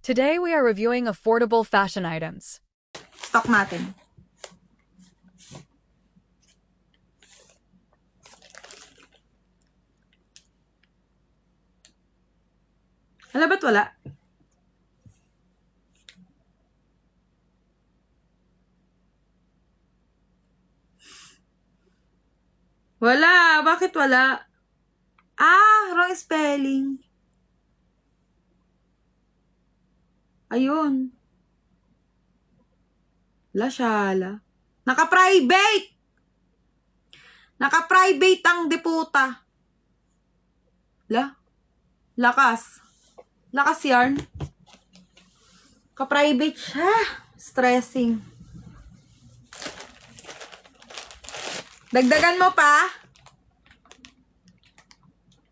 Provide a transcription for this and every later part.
Today we are reviewing affordable fashion items. Stock natin. Wala ba't wala? Wala. Bakit wala? Wrong spelling. Ayun. Lashala. Naka-private! Naka-private ang deputa. Lakas. Lakas yarn. Ka-private siya. Stressing. Dagdagan mo pa.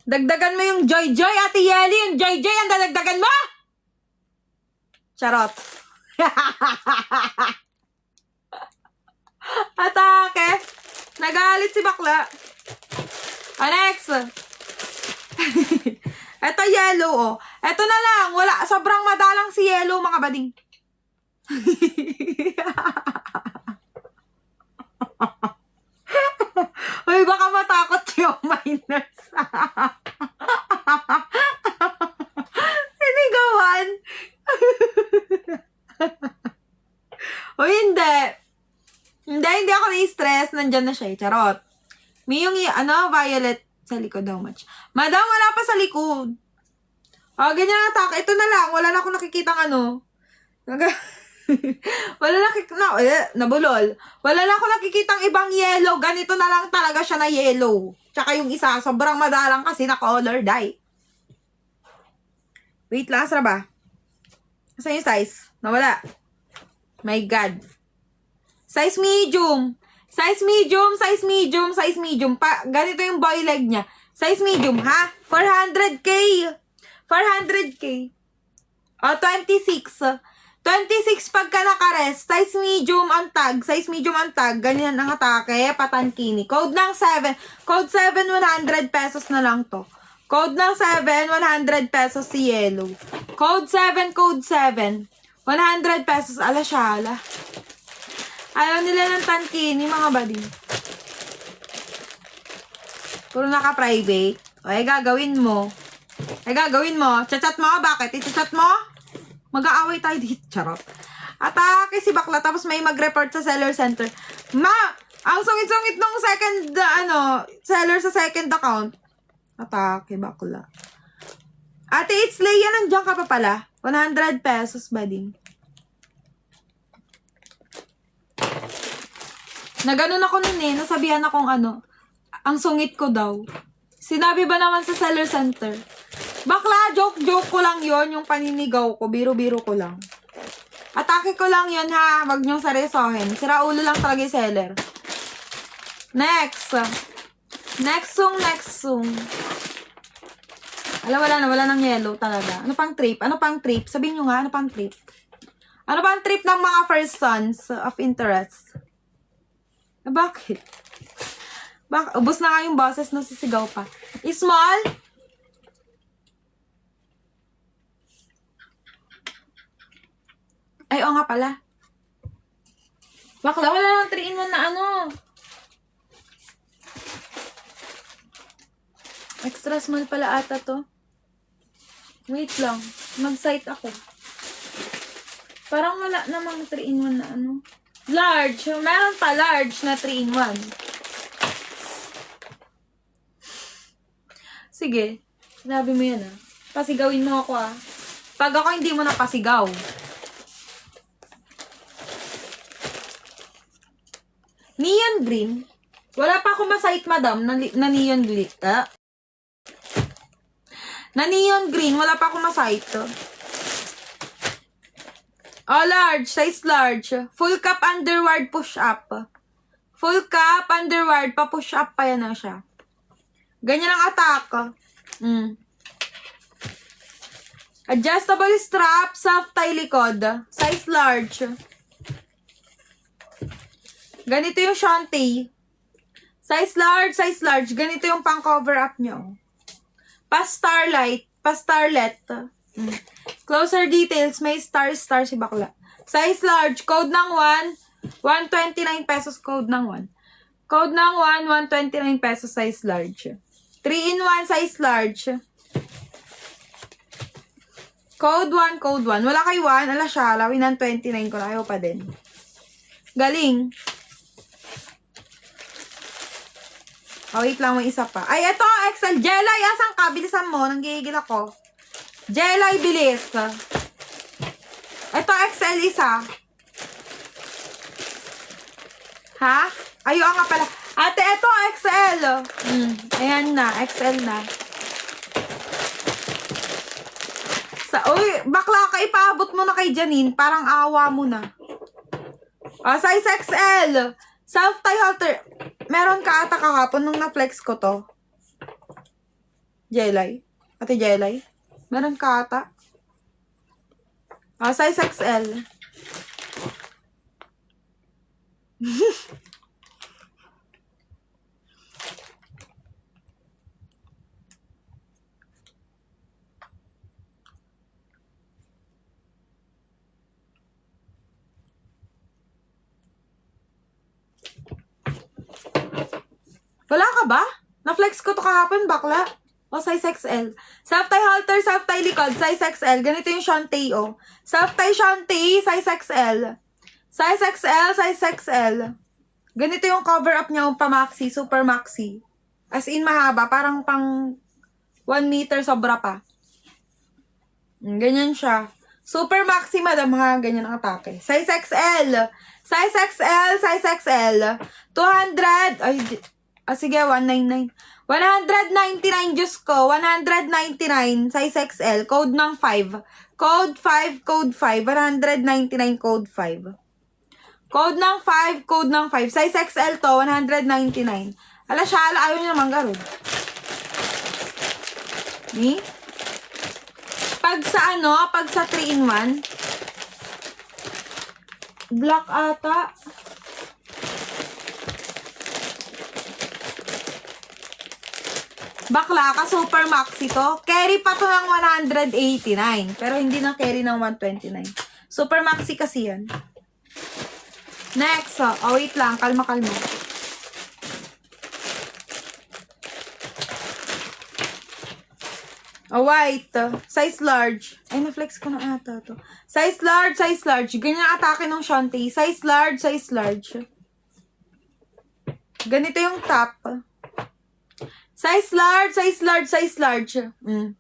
Dagdagan mo yung Joy Joy, Ate Yeli. Yung Joy Joy, ang dadagdagan mo! Charot. Atake. Nagalit si bakla. Next. Ito yellow, oh. Ito na lang. Wala. Sobrang madalang si yellow, mga bading. Uy, baka matakot yung minors. Sinigawan. Uy, hindi. Hindi ako na-stress. Nandyan na siya, charot. May yung, violet sa likod, how much? Madam, wala pa sa likod. Ganyan ang attack. Ito na lang. Wala na akong nakikitang nabulol. Wala na akong nakikitang ibang yellow. Ganito na lang talaga siya na yellow. Tsaka yung isa, sobrang madalang kasi na color dye. Wait lang, asra ba? Saan yung size? Nawala. My God. Size medium. Size medium, size medium, size medium. Ganito yung boy leg niya. Size medium, ha? 400K. 400K. 26. 26 pagka naka-rest. Size medium ang tag. Size medium ang tag. Ganyan ang atake. Patankini. Code ng 7. Code 7, 100 pesos na lang to. Code ng 7, 100 pesos si yellow. Code 7, code 7. 100 pesos. Ala siya, ala. Ayaw nila ng tankini, mga buddy. Puro naka-private. Gagawin mo. Gagawin mo. Chat mo. Bakit? Chat mo? Mag-aaway tayo dito. Charot. Atake si bakla. Tapos may mag-report sa seller center. Ang sungit-sungit nung second, seller sa second account. Atake bakla. Ate, it's Leia. Nandiyan ka pa pala. 100 pesos, buddy. Naganon ako nun nasabihan akong ang sungit ko daw. Sinabi ba naman sa seller center? Bakla, joke ko lang yon yung paninigaw ko, biro-biro ko lang. Atake ko lang yon ha, wag niyong seryosohin. Sira ulo lang talaga yung seller. Next song. Wala ng yellow talaga. Ano pang trip? Sabihin nyo nga, ano pang trip? Ano pang trip ng mga first sons of interest? Bakit? Ubus na nga yung boses na sisigaw pa. Small? Ay, oo nga pala. Bakla, wala lang 3-in-1 na Extra small pala ata to. Wait lang. Mag-site ako. Parang wala namang 3-in-1 na Large. Meron pa large na 3-in-1. Sige. Sinabi mo yan Pasigawin mo ako Pag ako hindi mo napasigaw. Neon green. Wala pa ako masite, madam, na neon green. Na neon green. Wala pa ako masite. Large. Size large. Full cup underward push up. Full cup underward pa push up pa yan na siya. Ganyan ang attack. Adjustable strap, soft tie likod. Size large. Ganito yung shanty. Size large. Ganito yung pang cover up nyo. Pa starlet. Closer details, may star si bakla. Size large, code ng 1, 129 pesos, code ng 1. Code ng 1, 129 pesos, size large. 3-in-1, size large. Code 1, code 1. Wala kay 1, ala siya, lawin ng 29 ko na, ayaw pa din. Galing. Oh, wait lang, may isa pa. Ay, ito, XL. Jelay, asan ka? Bilisan mo, nanggigigil ako. Jelay, bilis. Ito, XL isa. Ha? Ayun nga pala. Ate, ito, XL. Ayan na, XL na. Uy, bakla ka, ipaabot mo na kay Janine. Parang awa mo na. Size XL. Self-tie halter. Meron ka ata kahapon nung na-flex ko to. Jelay. Ate Jelay. Meron ka ata. Size XL. Wala ka ba? Na-flex ko to kahapon, bakla. Size XL. Self-tie halter, self-tie likod, size XL. Ganito yung shanty, Self-tie shanty, size XL. Size XL, size XL. Ganito yung cover up niya, pa-maxi, super maxi. As in, mahaba. Parang pang 1 meter sobra pa. Ganyan siya. Super maxi, madam, ha? Ganyan ang atake. Size XL. Size XL, size XL. 200. Sige, 199. 199, Diyos ko. 199, size XL. Code ng 5. Code 5, code 5. 199, code 5. Code ng 5, code ng 5. Size XL to, 199. Ala siya, ayaw niya naman garod. Ni? Pag sa 3-in-1, black ata. Bakla ka, super maxi to. Carry pa to ng 189. Pero hindi na carry ng 129. Super maxi kasi yan. Next, wait lang. Kalma. White. Size large. Ay, na-flex ko na ata to. Size large, size large. Ganyan atake ng shanty. Size large, size large. Ganito yung top. Size large, size large, size large.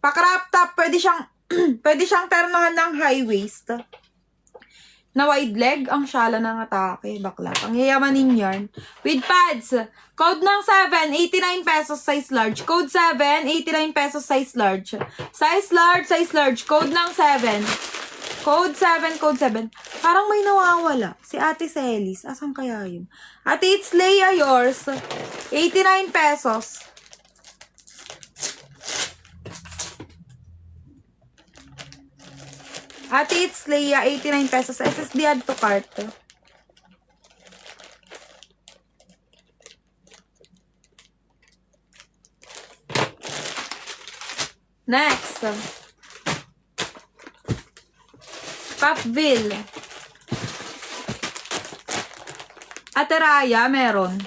Pa-crop top, pwede siyang ternohan ng high waist. Na wide leg, ang syala ng atake. Bakla. Ang yayamanin yarn. With pads. Code ng 7, 89 pesos, size large. Code 7, 89 pesos, size large. Size large, size large. Code ng 7. Code 7, code 7. Parang may nawawala. Si Ate Celis. Asan kaya yun? Ate, it's Leia yours. 89 pesos. Ate, it's Leia, 89 pesos. SSD add to cart. Next. Popville. Ate Raya, meron.